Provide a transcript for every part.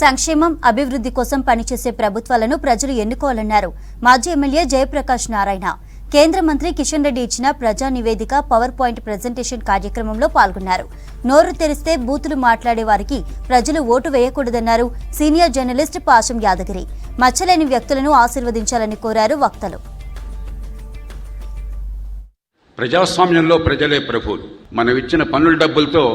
సంక్షేమం అభివృద్ధి కోసం పనిచేసే ప్రభుత్వాలను ప్రజలు ఎన్నుకోవాలన్నారు మాజీ ఎమ్మెల్యే జయప్రకాష్ నారాయణ. కేంద్ర మంత్రి కిషన్ రెడ్డి ఇచ్చిన ప్రజా నివేదిక పవర్ పాయింట్ ప్రెజెంటేషన్ కార్యక్రమంలో పాల్గొన్నారు. నోరు తెరిస్తే బూతులు మాట్లాడే వారికి ప్రజలు ఓటు వేయకూడదన్నారు సీనియర్ జర్నలిస్ట్ పాశం యాదగిరి. మచ్చలేని వ్యక్తులను ఆశీర్వదించాలని కోరారు వక్తలు. ప్రజాస్వామ్యంలో ప్రజలే ప్రభువులు. మనం ఇచ్చిన పన్నుల డబ్బులతో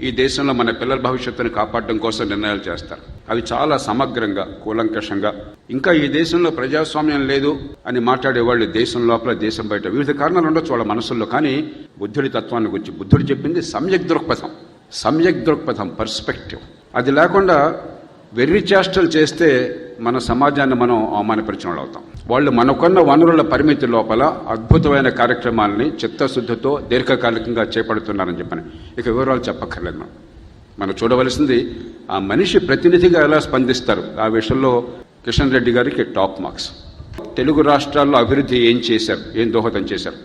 ఈ దేశంలో మన పిల్లల భవిష్యత్తును కాపాడడం కోసం నిర్ణయాలు చేస్తారు. అవి చాలా సమగ్రంగా, కూలంకషంగా. ఇంకా ఈ దేశంలో ప్రజాస్వామ్యం లేదు అని మాట్లాడేవాళ్ళు దేశం లోపల, దేశం బయట వివిధ కారణాలు ఉండొచ్చు వాళ్ళ మనసుల్లో. కానీ బుద్ధుడి తత్వాన్ని గురించి బుద్ధుడు చెప్పింది సమ్యక్ దృక్పథం, పర్స్పెక్టివ్. అది లేకుండా వెర్రి చేష్టలు చేస్తే మన సమాజాన్ని మనం అవమానపరిచిన వాళ్ళు అవుతాం. వాళ్ళు మనకున్న వనరుల పరిమితి లోపల అద్భుతమైన కార్యక్రమాలని చిత్తశుద్ధితో దీర్ఘకాలికంగా చేపడుతున్నారని చెప్పని ఇక వివరాలు చెప్పక్కర్లేదు. మనం చూడవలసింది ఆ మనిషి ప్రతినిధిగా ఎలా స్పందిస్తారు. ఆ విషయంలో కిషన్ రెడ్డి గారికి టాప్ మార్క్స్. తెలుగు రాష్ట్రాల్లో అభివృద్ధి ఏం చేశారు, ఏం దోహదం చేశారు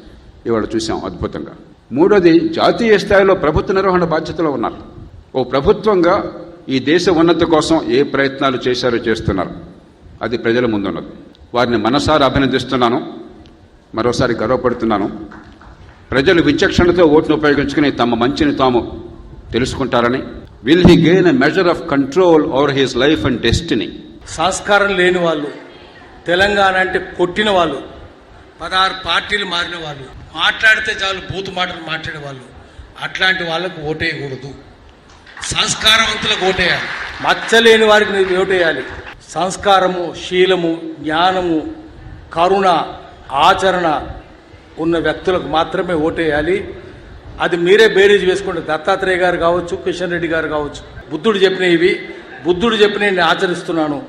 ఇవాళ చూసాం అద్భుతంగా. మూడోది, జాతీయ స్థాయిలో ప్రభుత్వ నిర్వహణ బాధ్యతలో ఉన్నారు. ఓ ప్రభుత్వంగా ఈ దేశ ఉన్నతి కోసం ఏ ప్రయత్నాలు చేస్తున్నారు అది ప్రజల ముందున్నది. వారిని మనసారా అభినందిస్తున్నాను, మరోసారి గర్వపడుతున్నాను. ప్రజలు విచక్షణతో ఓటును ఉపయోగించుకుని తమ మంచిని తాము తెలుసుకుంటారని. Will he gain a measure of control over his life and destiny. సంస్కారం లేని వాళ్ళు, తెలంగాణ అంటే కొట్టిన వాళ్ళు, 16 పార్టీలు మారిన వాళ్ళు, మాట్లాడితే చాలు బూతు మాటలు మాట్లాడే వాళ్ళు, అట్లాంటి వాళ్ళకు ఓటేయకూడదు. సంస్కారవంతులకు ఓటేయాలి. మచ్చలేని వారికి ఓటేయాలి. సంస్కారము, శీలము, జ్ఞానము, కరుణ, ఆచరణ ఉన్న వ్యక్తులకు మాత్రమే ఓటేయాలి. అది మీరే బేరీజ్ వేసుకోండి. దత్తాత్రేయ గారు కావచ్చు, కిషన్ రెడ్డి గారు కావచ్చు. బుద్ధుడు చెప్పినవి, బుద్ధుడు చెప్పినవి నేను ఆచరిస్తున్నాను.